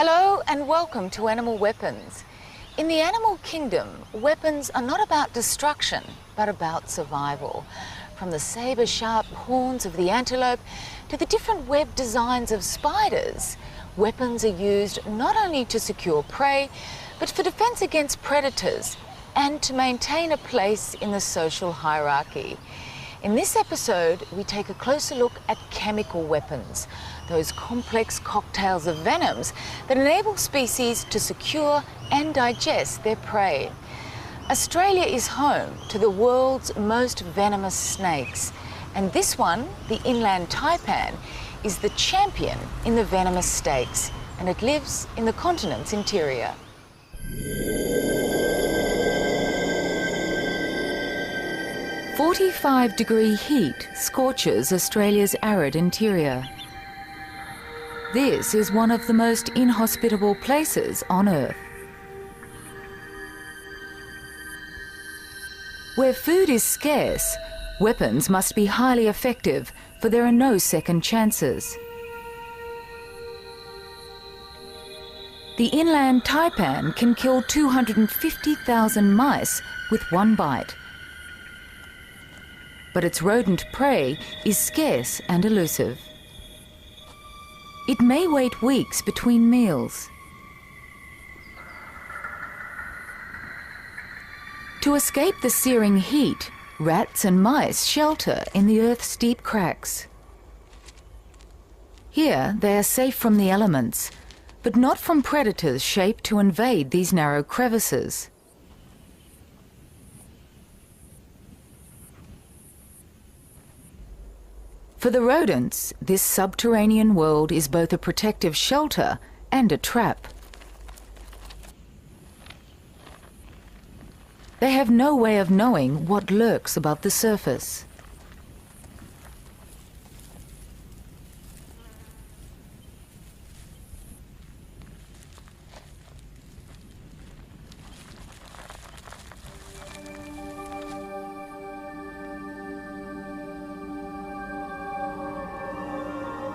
Hello and welcome to Animal Weapons. In the animal kingdom, weapons are not about destruction, but about survival. From the saber-sharp horns of the antelope to the different web designs of spiders, weapons are used not only to secure prey, but for defense against predators and to maintain a place in the social hierarchy. In this episode, we take a closer look at chemical weapons, those complex cocktails of venoms that enable species to secure and digest their prey. Australia is home to the world's most venomous snakes, and this one, the inland taipan, is the champion in the venomous stakes, and it lives in the continent's interior. "45-degree heat scorches Australia's arid interior. This is one of the most inhospitable places on Earth. Where food is scarce, weapons must be highly effective, for there are no second chances. The inland taipan can kill 250,000 mice with one bite. But its rodent prey is scarce and elusive. It may wait weeks between meals. To escape the searing heat, rats and mice shelter in the Earth's deep cracks. Here they are safe from the elements, but not from predators shaped to invade these narrow crevices. For the rodents, this subterranean world is both a protective shelter and a trap. They have no way of knowing what lurks above the surface.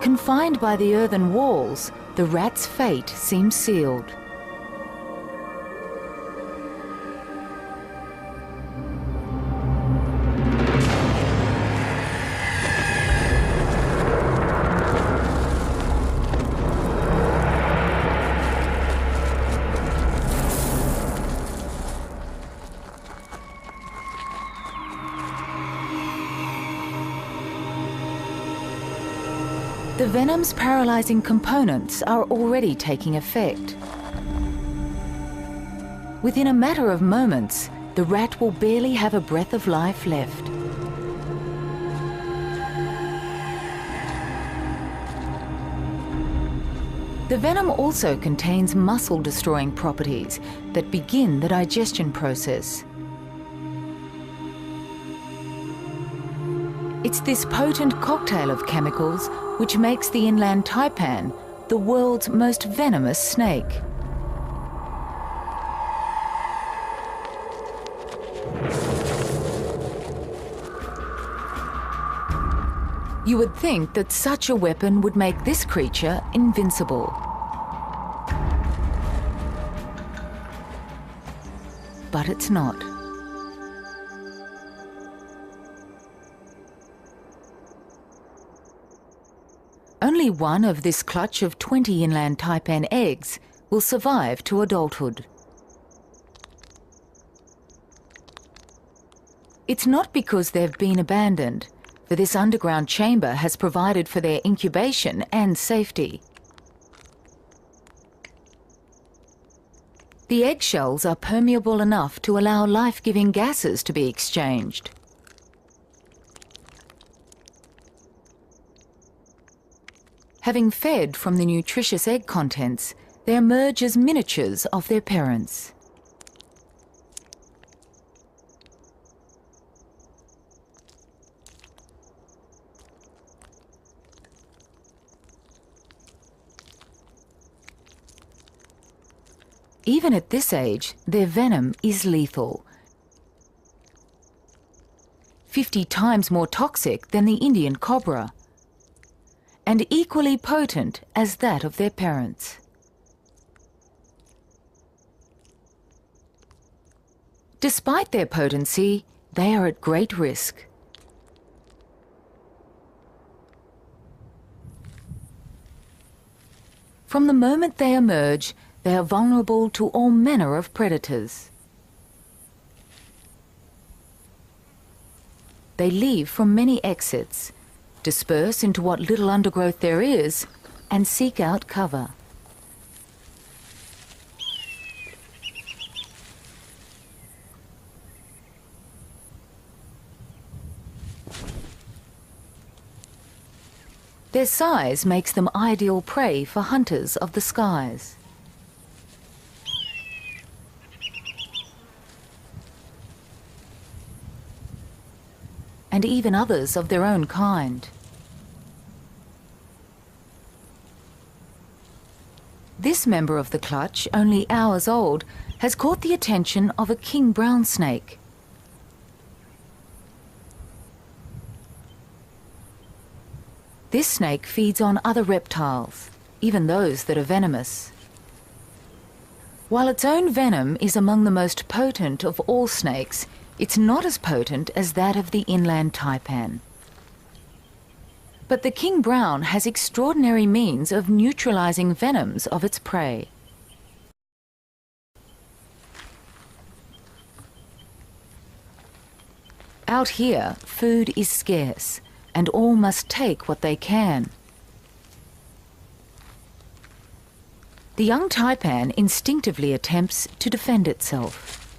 Confined by the earthen walls, the rat's fate seems sealed. The venom's paralyzing components are already taking effect. Within a matter of moments, the rat will barely have a breath of life left. The venom also contains muscle-destroying properties that begin the digestion process. It's this potent cocktail of chemicals which makes the inland taipan the world's most venomous snake. You would think that such a weapon would make this creature invincible. But it's not. Only one of this clutch of 20 inland taipan eggs will survive to adulthood. It's not because they've been abandoned, for this underground chamber has provided for their incubation and safety. The eggshells are permeable enough to allow life-giving gases to be exchanged. Having fed from the nutritious egg contents, they emerge as miniatures of their parents. Even at this age, their venom is lethal. 50 times more toxic than the Indian cobra, and equally potent as that of their parents. Despite their potency, they are at great risk. From the moment they emerge, they are vulnerable to all manner of predators. They leave from many exits, disperse into what little undergrowth there is, and seek out cover. Their size makes them ideal prey for hunters of the skies. And even others of their own kind. This member of the clutch, only hours old, has caught the attention of a king brown snake. This snake feeds on other reptiles, even those that are venomous. While its own venom is among the most potent of all snakes, it's not as potent as that of the inland taipan. But the king brown has extraordinary means of neutralizing venoms of its prey. Out here, food is scarce, and all must take what they can. The young taipan instinctively attempts to defend itself.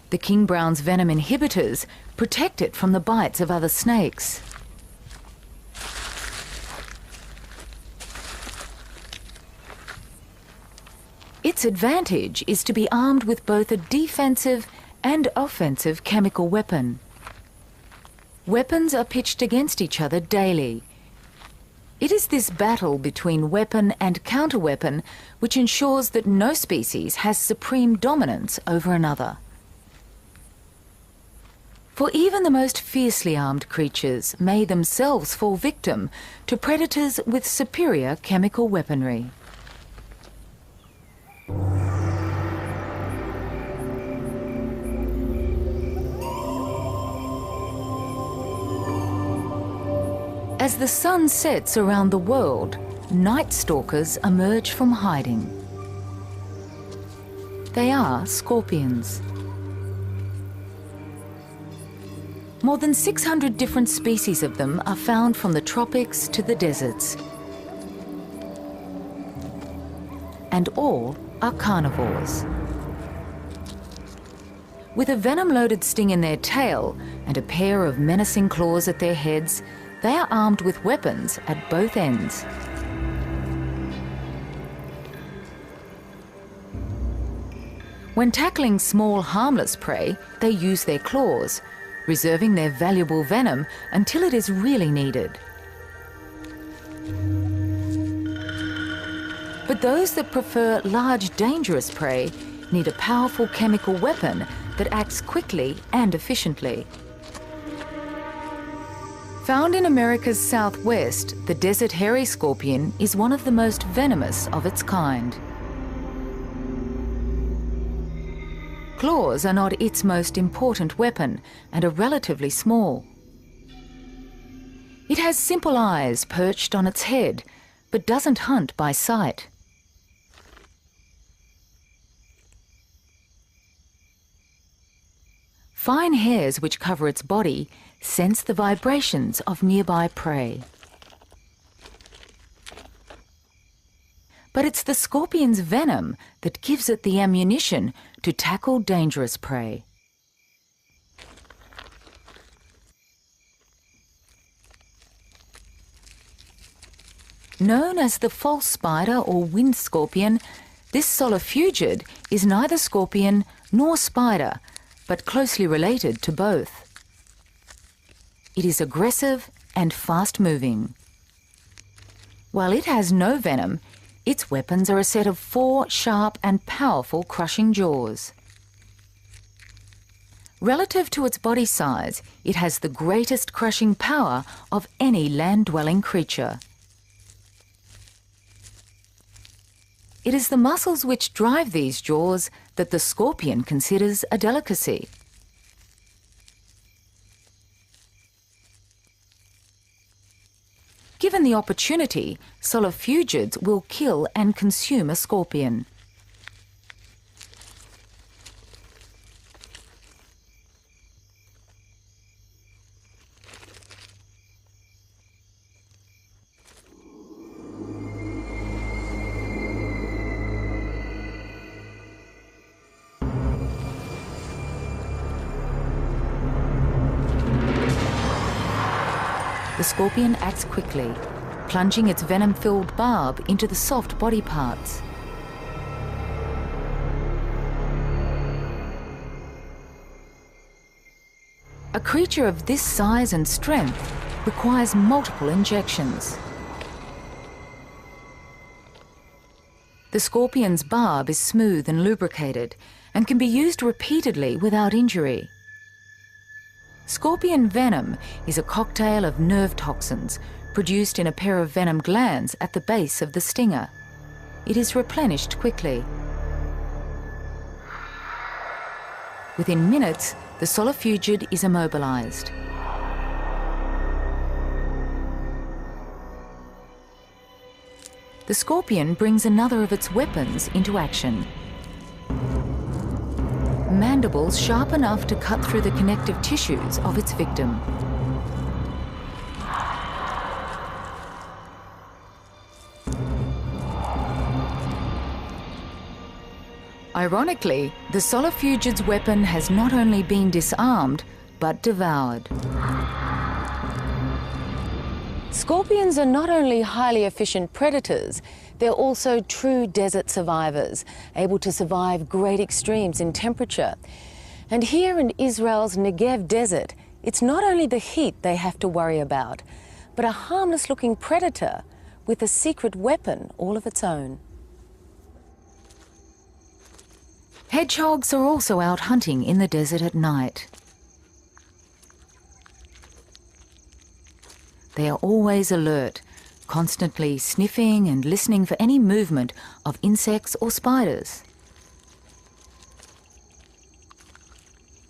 The king brown's venom inhibitors protect it from the bites of other snakes. Its advantage is to be armed with both a defensive and offensive chemical weapon. Weapons are pitched against each other daily. It is this battle between weapon and counterweapon which ensures that no species has supreme dominance over another. For even the most fiercely armed creatures may themselves fall victim to predators with superior chemical weaponry. As the sun sets around the world, night stalkers emerge from hiding. They are scorpions. More than 600 different species of them are found from the tropics to the deserts. And all are carnivores. With a venom-loaded sting in their tail and a pair of menacing claws at their heads, they are armed with weapons at both ends. When tackling small, harmless prey, they use their claws, reserving their valuable venom until it is really needed. But those that prefer large, dangerous prey need a powerful chemical weapon that acts quickly and efficiently. Found in America's southwest, the desert hairy scorpion is one of the most venomous of its kind. Claws are not its most important weapon and are relatively small. It has simple eyes perched on its head, but doesn't hunt by sight. Fine hairs which cover its body sense the vibrations of nearby prey. But it's the scorpion's venom that gives it the ammunition to tackle dangerous prey. Known as the false spider or wind scorpion, this solifugid is neither scorpion nor spider, but closely related to both. It is aggressive and fast-moving. While it has no venom, its weapons are a set of 4 sharp and powerful crushing jaws. Relative to its body size, it has the greatest crushing power of any land-dwelling creature. It is the muscles which drive these jaws that the scorpion considers a delicacy. Given the opportunity, solifugids will kill and consume a scorpion. The scorpion acts quickly, plunging its venom-filled barb into the soft body parts. A creature of this size and strength requires multiple injections. The scorpion's barb is smooth and lubricated and can be used repeatedly without injury. Scorpion venom is a cocktail of nerve toxins produced in a pair of venom glands at the base of the stinger. It is replenished quickly. Within minutes, the solifugid is immobilized. The scorpion brings another of its weapons into action. Mandibles sharp enough to cut through the connective tissues of its victim. Ironically, the solifugid's weapon has not only been disarmed, but devoured. Scorpions are not only highly efficient predators, they're also true desert survivors, able to survive great extremes in temperature. And here in Israel's Negev desert, it's not only the heat they have to worry about, but a harmless-looking predator with a secret weapon all of its own. Hedgehogs are also out hunting in the desert at night. They are always alert, constantly sniffing and listening for any movement of insects or spiders.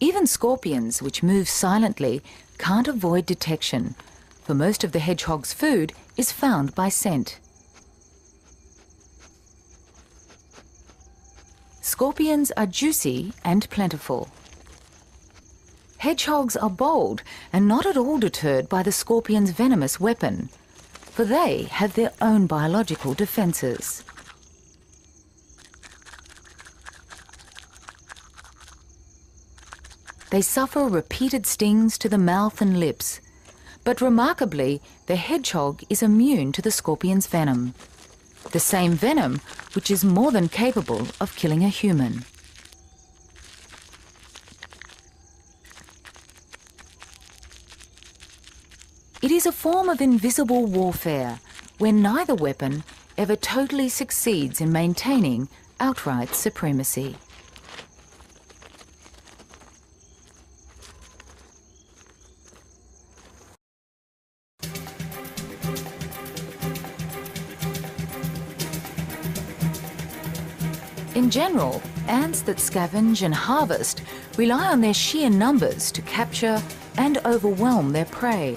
Even scorpions, which move silently, can't avoid detection, for most of the hedgehog's food is found by scent. Scorpions are juicy and plentiful. Hedgehogs are bold and not at all deterred by the scorpion's venomous weapon, for they have their own biological defences. They suffer repeated stings to the mouth and lips, but remarkably, the hedgehog is immune to the scorpion's venom. The same venom which is more than capable of killing a human. It is a form of invisible warfare where neither weapon ever totally succeeds in maintaining outright supremacy. In general, ants that scavenge and harvest rely on their sheer numbers to capture and overwhelm their prey.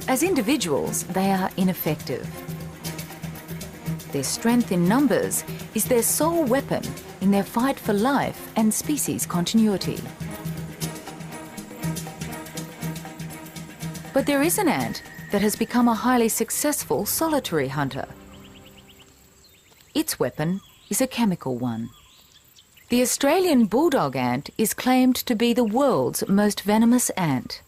As individuals, they are ineffective. Their strength in numbers is their sole weapon in their fight for life and species continuity. But there is an ant that has become a highly successful solitary hunter. Its weapon is a chemical one. The Australian bulldog ant is claimed to be the world's most venomous ant.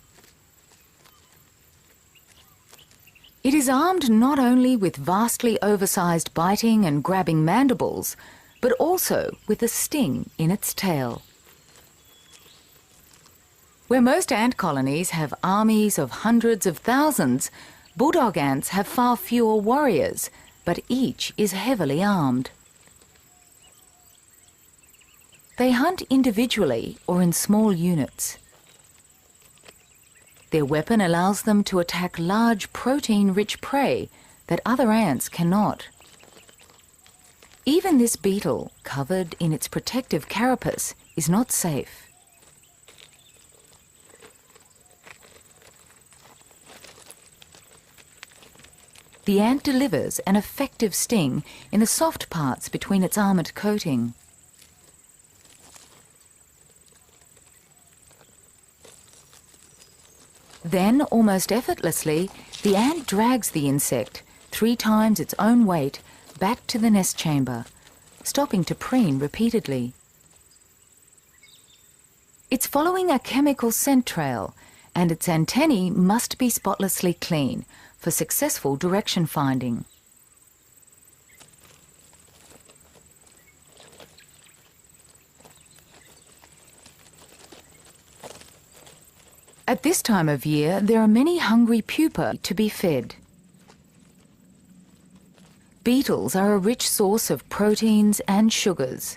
It is armed not only with vastly oversized biting and grabbing mandibles, but also with a sting in its tail. Where most ant colonies have armies of hundreds of thousands, bulldog ants have far fewer warriors, but each is heavily armed. They hunt individually or in small units. Their weapon allows them to attack large protein-rich prey that other ants cannot. Even this beetle, covered in its protective carapace, is not safe. The ant delivers an effective sting in the soft parts between its armoured coating. Then, almost effortlessly, the ant drags the insect 3 times its own weight back to the nest chamber, stopping to preen repeatedly. It's following a chemical scent trail, and its antennae must be spotlessly clean for successful direction finding. At this time of year, there are many hungry pupae to be fed. Beetles are a rich source of proteins and sugars.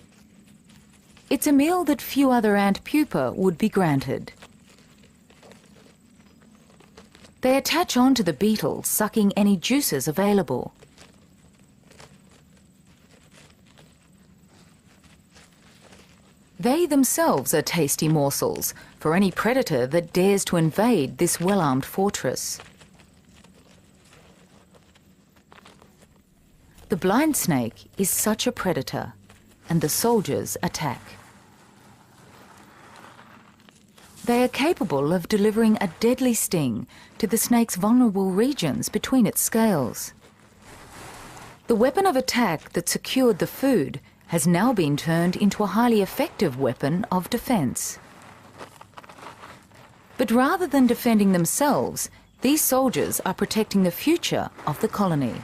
It's a meal that few other ant pupae would be granted. They attach onto the beetle, sucking any juices available. They themselves are tasty morsels for any predator that dares to invade this well-armed fortress. The blind snake is such a predator, and the soldiers attack. They are capable of delivering a deadly sting to the snake's vulnerable regions between its scales. The weapon of attack that secured the food has now been turned into a highly effective weapon of defence. But rather than defending themselves, these soldiers are protecting the future of the colony.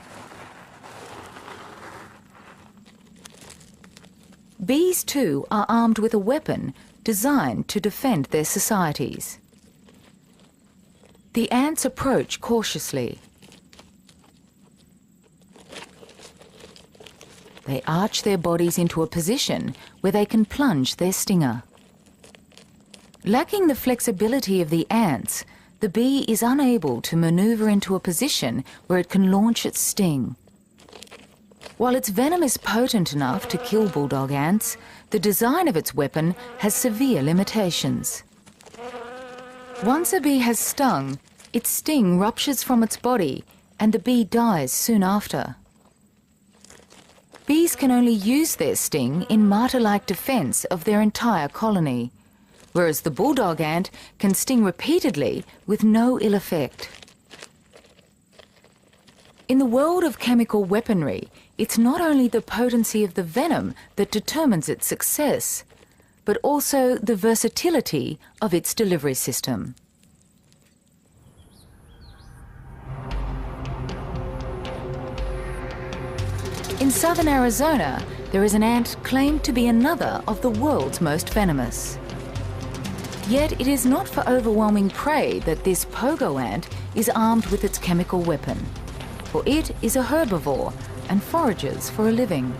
Bees too are armed with a weapon designed to defend their societies. The ants approach cautiously. They arch their bodies into a position where they can plunge their stinger. Lacking the flexibility of the ants, the bee is unable to maneuver into a position where it can launch its sting. While its venom is potent enough to kill bulldog ants, the design of its weapon has severe limitations. Once a bee has stung, its sting ruptures from its body and the bee dies soon after. Bees can only use their sting in martyr-like defence of their entire colony, whereas the bulldog ant can sting repeatedly with no ill effect. In the world of chemical weaponry, it's not only the potency of the venom that determines its success, but also the versatility of its delivery system. In southern Arizona, there is an ant claimed to be another of the world's most venomous. Yet it is not for overwhelming prey that this pogo ant is armed with its chemical weapon, for it is a herbivore and forages for a living.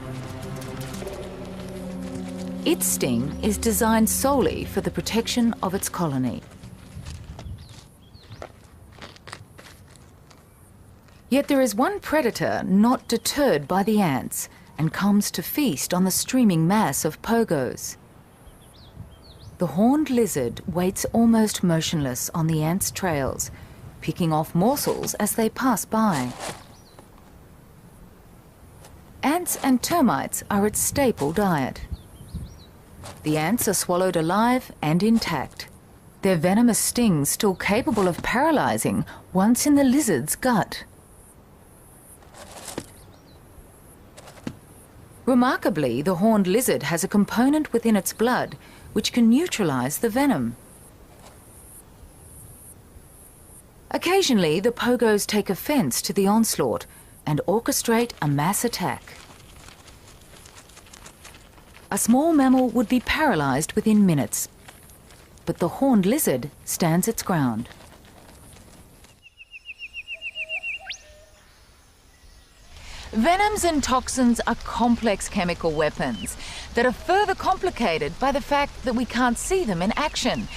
Its sting is designed solely for the protection of its colony. Yet there is one predator not deterred by the ants and comes to feast on the streaming mass of pogos. The horned lizard waits almost motionless on the ants' trails, picking off morsels as they pass by. Ants and termites are its staple diet. The ants are swallowed alive and intact, their venomous stings still capable of paralysing once in the lizard's gut. Remarkably, the horned lizard has a component within its blood which can neutralise the venom. Occasionally, the pogos take offence to the onslaught and orchestrate a mass attack. A small mammal would be paralysed within minutes, but the horned lizard stands its ground. Venoms and toxins are complex chemical weapons that are further complicated by the fact that we can't see them in action.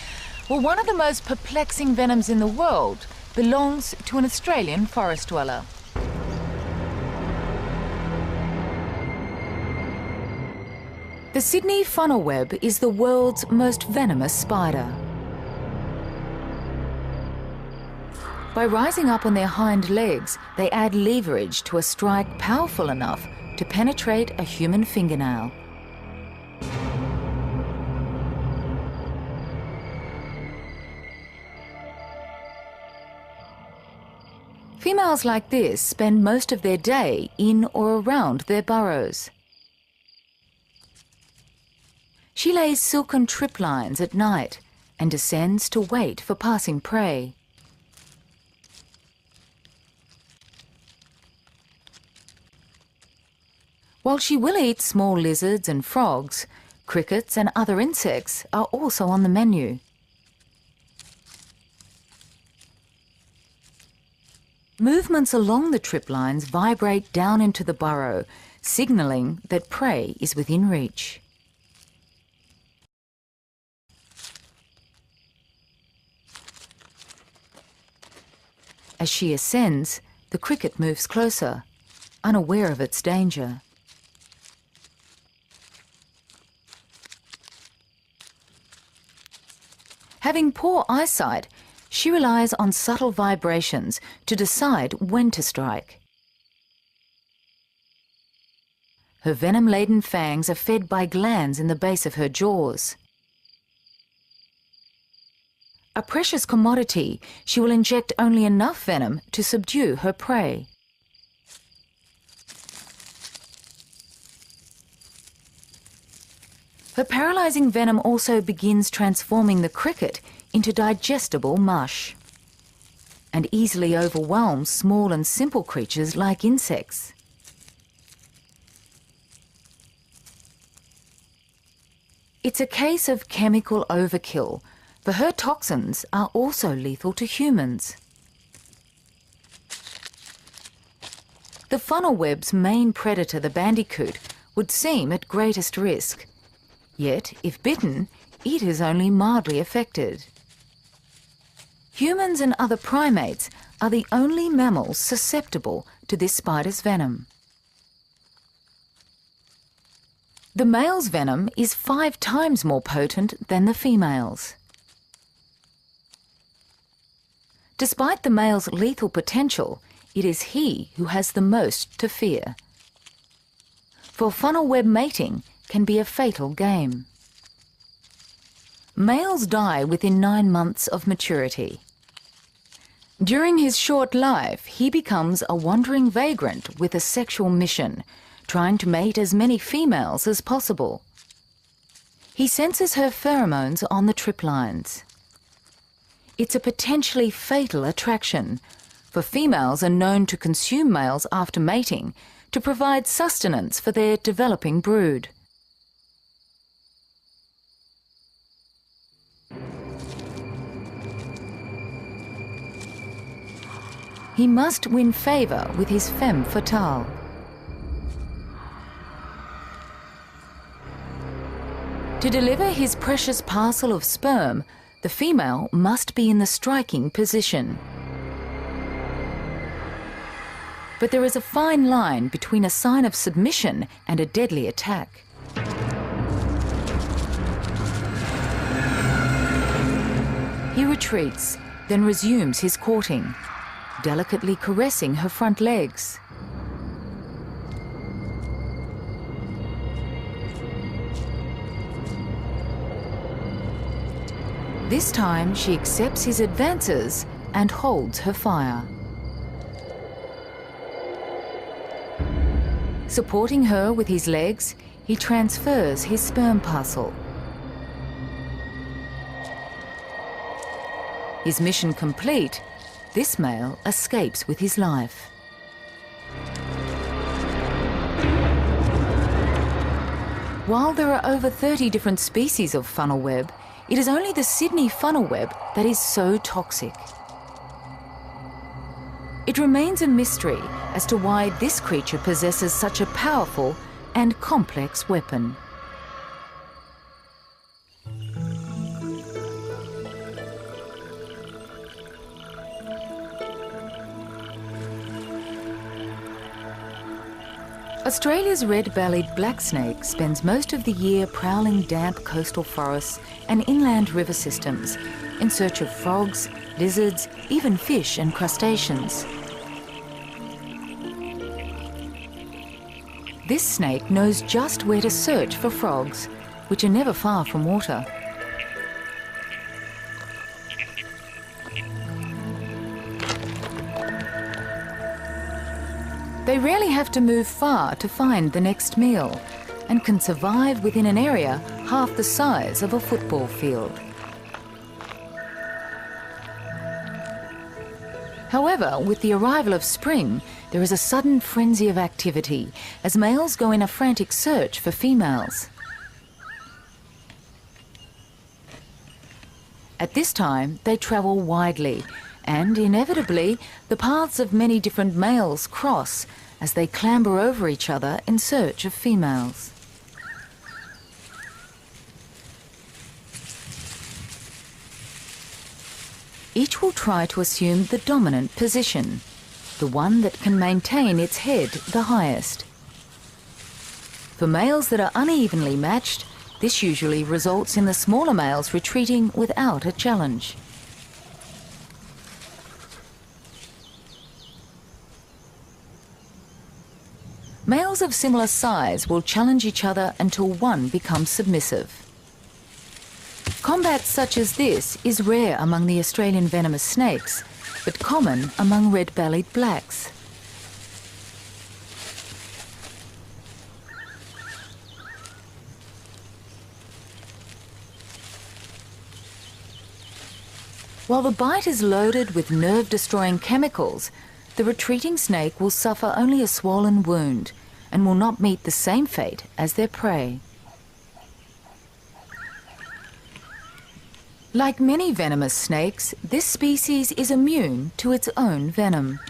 Well, one of the most perplexing venoms in the world belongs to an Australian forest dweller. The Sydney funnel web is the world's most venomous spider. By rising up on their hind legs, they add leverage to a strike powerful enough to penetrate a human fingernail. Females like this spend most of their day in or around their burrows. She lays silken triplines at night and descends to wait for passing prey. While she will eat small lizards and frogs, crickets and other insects are also on the menu. Movements along the triplines vibrate down into the burrow, signalling that prey is within reach. As she ascends, the cricket moves closer, unaware of its danger. Having poor eyesight, she relies on subtle vibrations to decide when to strike. Her venom-laden fangs are fed by glands in the base of her jaws. A precious commodity, she will inject only enough venom to subdue her prey. Her paralysing venom also begins transforming the cricket into digestible mush and easily overwhelms small and simple creatures like insects. It's a case of chemical overkill, for her toxins are also lethal to humans. The funnel web's main predator, the bandicoot, would seem at greatest risk. Yet, if bitten, it is only mildly affected. Humans and other primates are the only mammals susceptible to this spider's venom. The male's venom is 5 times more potent than the female's. Despite the male's lethal potential, it is he who has the most to fear. For funnel web mating can be a fatal game. Males die within 9 months of maturity. During his short life, he becomes a wandering vagrant with a sexual mission, trying to mate as many females as possible. He senses her pheromones on the triplines. It's a potentially fatal attraction, for females are known to consume males after mating to provide sustenance for their developing brood. He must win favour with his femme fatale. To deliver his precious parcel of sperm, the female must be in the striking position. But there is a fine line between a sign of submission and a deadly attack. He retreats, then resumes his courting, delicately caressing her front legs. This time she accepts his advances and holds her fire. Supporting her with his legs, he transfers his sperm parcel. His mission complete, this male escapes with his life. While there are over 30 different species of funnel web, it is only the Sydney funnel web that is so toxic. It remains a mystery as to why this creature possesses such a powerful and complex weapon. Australia's red-bellied black snake spends most of the year prowling damp coastal forests and inland river systems in search of frogs, lizards, even fish and crustaceans. This snake knows just where to search for frogs, which are never far from water. They rarely have to move far to find the next meal and can survive within an area half the size of a football field. However, with the arrival of spring, there is a sudden frenzy of activity as males go in a frantic search for females. At this time, they travel widely, and inevitably, the paths of many different males cross as they clamber over each other in search of females. Each will try to assume the dominant position, the one that can maintain its head the highest. For males that are unevenly matched, this usually results in the smaller males retreating without a challenge. Males of similar size will challenge each other until one becomes submissive. Combat such as this is rare among the Australian venomous snakes, but common among red-bellied blacks. While the bite is loaded with nerve-destroying chemicals, the retreating snake will suffer only a swollen wound and will not meet the same fate as their prey. Like many venomous snakes, this species is immune to its own venom.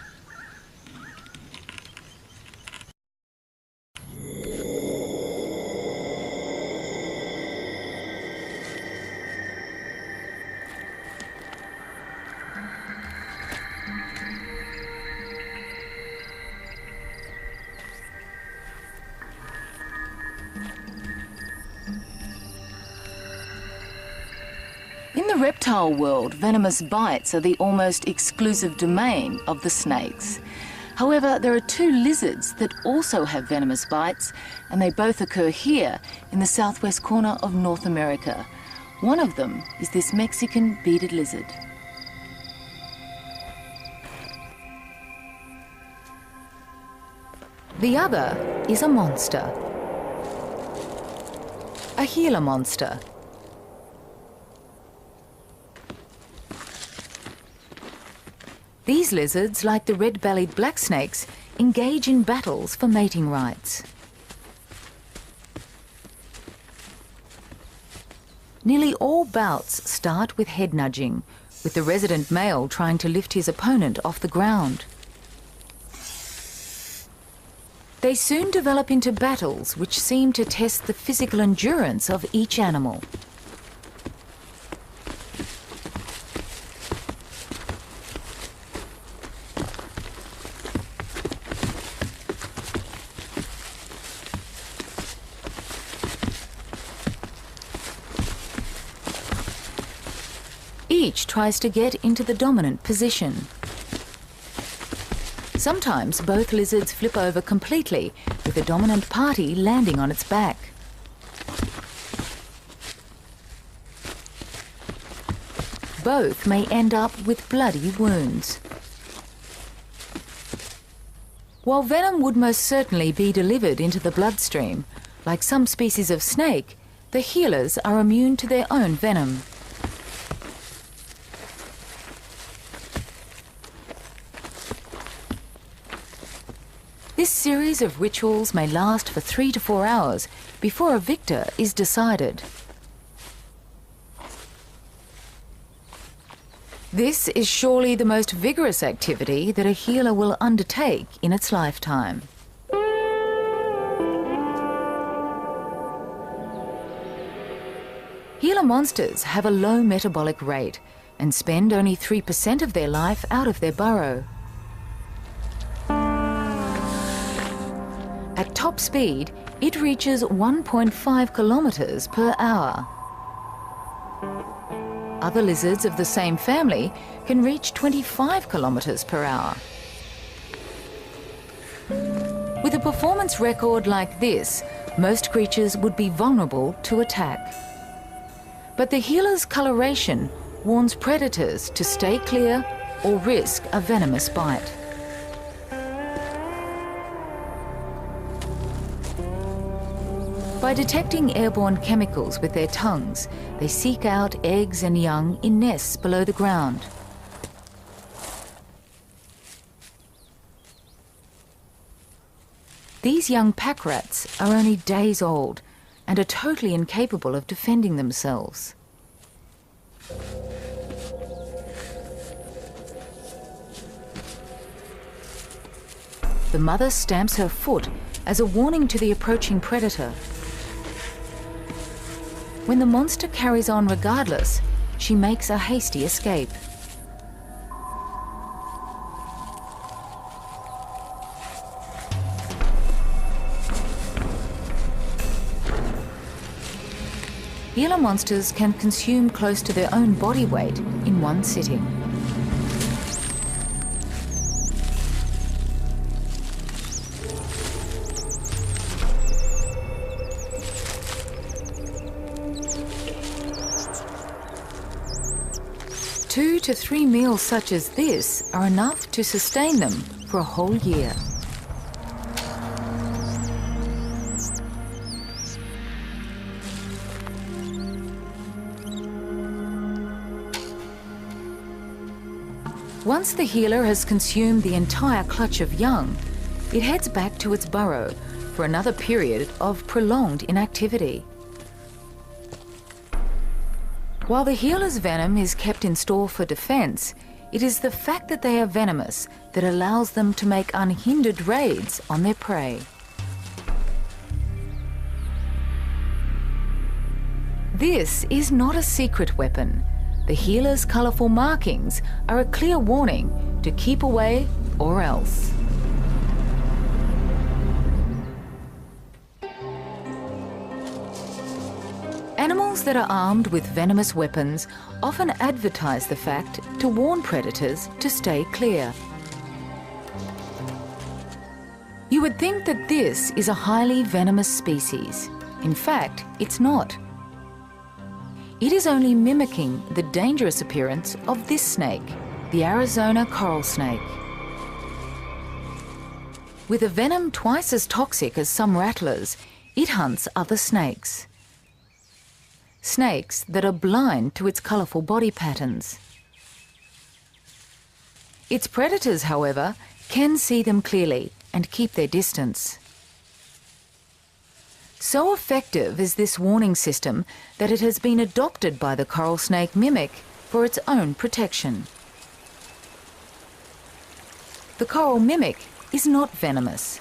In the reptile world, venomous bites are the almost exclusive domain of the snakes. However, there are two lizards that also have venomous bites, and they both occur here in the southwest corner of North America. One of them is this Mexican bearded lizard. The other is a monster, a Gila monster. These lizards, like the red-bellied black snakes, engage in battles for mating rights. Nearly all bouts start with head nudging, with the resident male trying to lift his opponent off the ground. They soon develop into battles which seem to test the physical endurance of each animal. Each tries to get into the dominant position. Sometimes both lizards flip over completely, with the dominant party landing on its back. Both may end up with bloody wounds. While venom would most certainly be delivered into the bloodstream, like some species of snake, the healers are immune to their own venom. This series of rituals may last for 3 to 4 hours before a victor is decided. This is surely the most vigorous activity that a healer will undertake in its lifetime. Gila monsters have a low metabolic rate and spend only 3% of their life out of their burrow. At top speed, it reaches 1.5 kilometers per hour. Other lizards of the same family can reach 25 kilometers per hour. With a performance record like this, most creatures would be vulnerable to attack. But the Gila's coloration warns predators to stay clear or risk a venomous bite. By detecting airborne chemicals with their tongues, they seek out eggs and young in nests below the ground. These young pack rats are only days old and are totally incapable of defending themselves. The mother stamps her foot as a warning to the approaching predator. When the monster carries on regardless, she makes a hasty escape. Gila monsters can consume close to their own body weight in one sitting. Two to three meals such as this are enough to sustain them for a whole year. Once the Gila has consumed the entire clutch of young, it heads back to its burrow for another period of prolonged inactivity. While the Gila's venom is kept in store for defense, it is the fact that they are venomous that allows them to make unhindered raids on their prey. This is not a secret weapon. The Gila's colourful markings are a clear warning to keep away or else. Animals that are armed with venomous weapons often advertise the fact to warn predators to stay clear. You would think that this is a highly venomous species. In fact, it's not. It is only mimicking the dangerous appearance of this snake, the Arizona coral snake. With a venom twice as toxic as some rattlers, it hunts other snakes. Snakes that are blind to its colourful body patterns. Its predators, however, can see them clearly and keep their distance. So effective is this warning system that it has been adopted by the coral snake mimic for its own protection. The coral mimic is not venomous.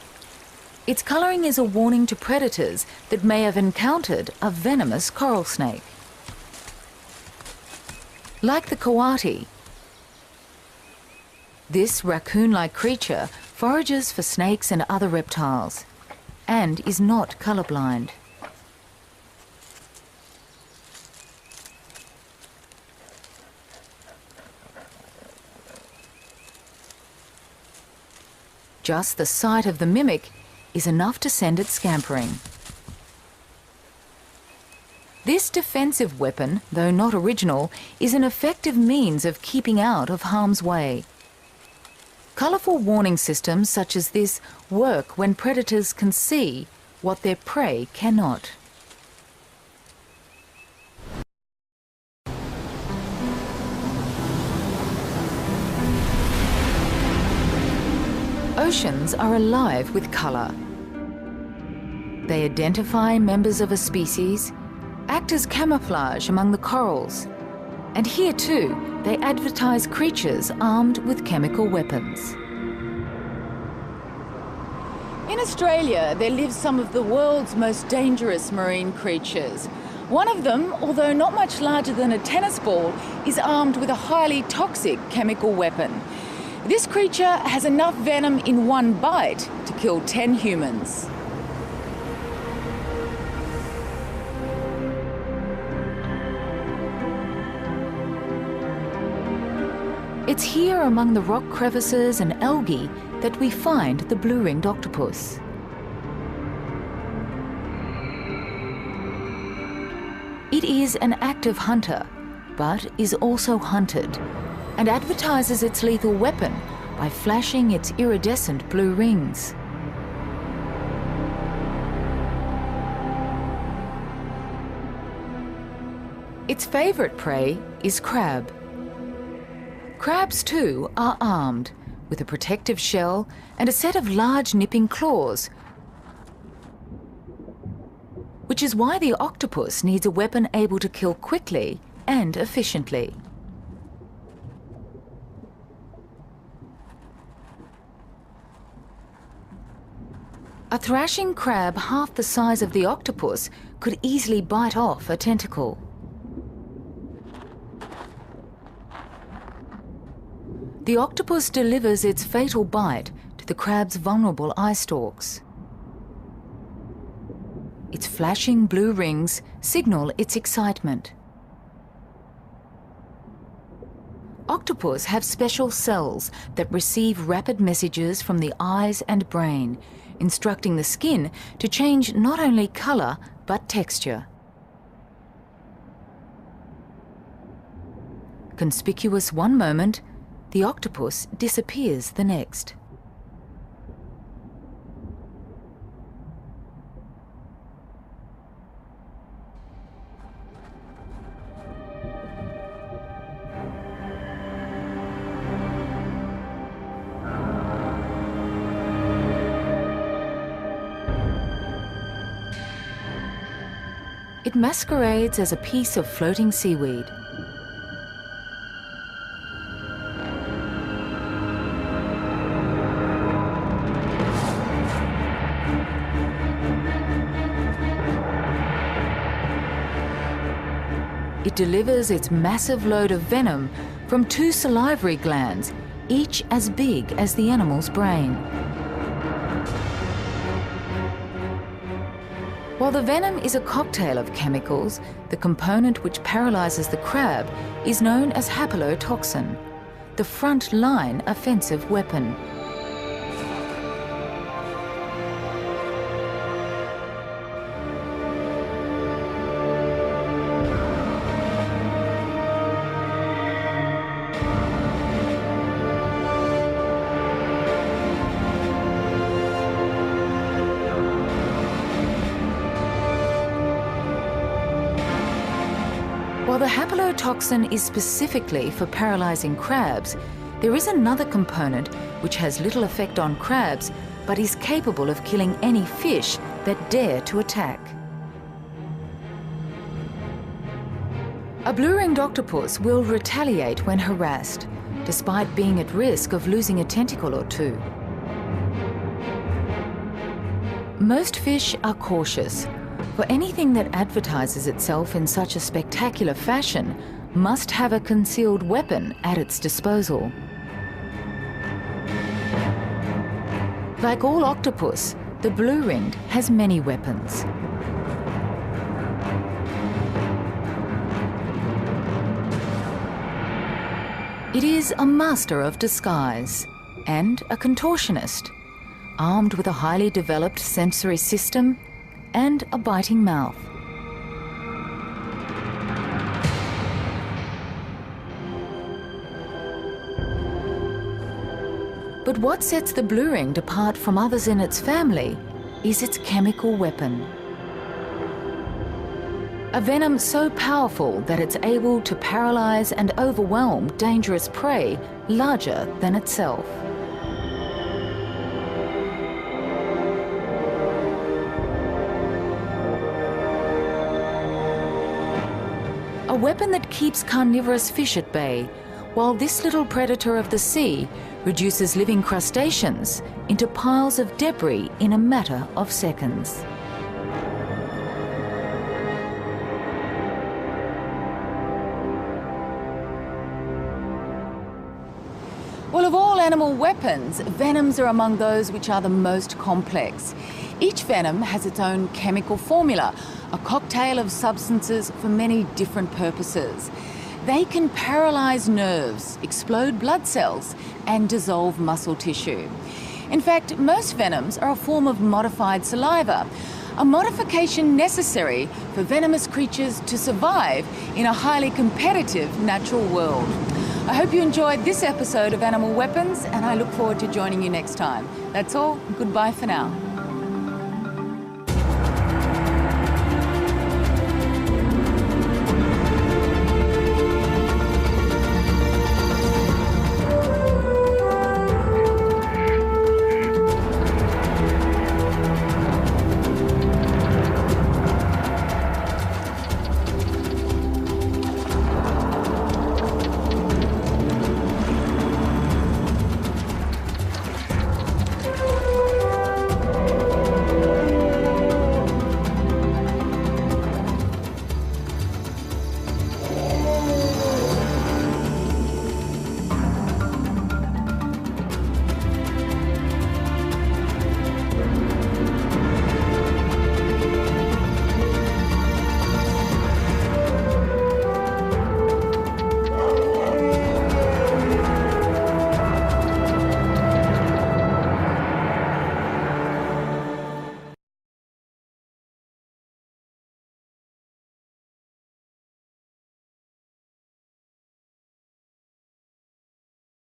Its colouring is a warning to predators that may have encountered a venomous coral snake. Like the coati, this raccoon-like creature forages for snakes and other reptiles and is not colourblind. Just the sight of the mimic is enough to send it scampering. This defensive weapon, though not original, is an effective means of keeping out of harm's way. Colourful warning systems such as this work when predators can see what their prey cannot. Oceans are alive with colour. They identify members of a species, act as camouflage among the corals, and here too they advertise creatures armed with chemical weapons. In Australia, there live some of the world's most dangerous marine creatures. One of them, although not much larger than a tennis ball, is armed with a highly toxic chemical weapon. This creature has enough venom in one bite to kill 10 humans. It's here among the rock crevices and algae that we find the blue-ringed octopus. It is an active hunter, but is also hunted, and advertises its lethal weapon by flashing its iridescent blue rings. Its favourite prey is crab. Crabs too are armed with a protective shell and a set of large nipping claws, which is why the octopus needs a weapon able to kill quickly and efficiently. A thrashing crab half the size of the octopus could easily bite off a tentacle. The octopus delivers its fatal bite to the crab's vulnerable eye stalks. Its flashing blue rings signal its excitement. Octopus have special cells that receive rapid messages from the eyes and brain, instructing the skin to change not only colour but texture. Conspicuous one moment, the octopus disappears the next. It masquerades as a piece of floating seaweed. It delivers its massive load of venom from 2 salivary glands, each as big as the animal's brain. While the venom is a cocktail of chemicals, the component which paralyzes the crab is known as haplotoxin, the front-line offensive weapon. While the haplotoxin is specifically for paralyzing crabs, there is another component which has little effect on crabs but is capable of killing any fish that dare to attack. A blue-ringed octopus will retaliate when harassed, despite being at risk of losing a tentacle or two. Most fish are cautious, for anything that advertises itself in such a spectacular fashion must have a concealed weapon at its disposal. Like all octopus, the blue-ringed has many weapons. It is a master of disguise and a contortionist, armed with a highly developed sensory system and a biting mouth. But what sets the blue-ringed apart from others in its family is its chemical weapon. A venom so powerful that it's able to paralyze and overwhelm dangerous prey larger than itself. A weapon that keeps carnivorous fish at bay, while this little predator of the sea reduces living crustaceans into piles of debris in a matter of seconds. Well, of all animal weapons, venoms are among those which are the most complex. Each venom has its own chemical formula, a cocktail of substances for many different purposes. They can paralyze nerves, explode blood cells, and dissolve muscle tissue. In fact, most venoms are a form of modified saliva, a modification necessary for venomous creatures to survive in a highly competitive natural world. I hope you enjoyed this episode of Animal Weapons, and I look forward to joining you next time. That's all. Goodbye for now.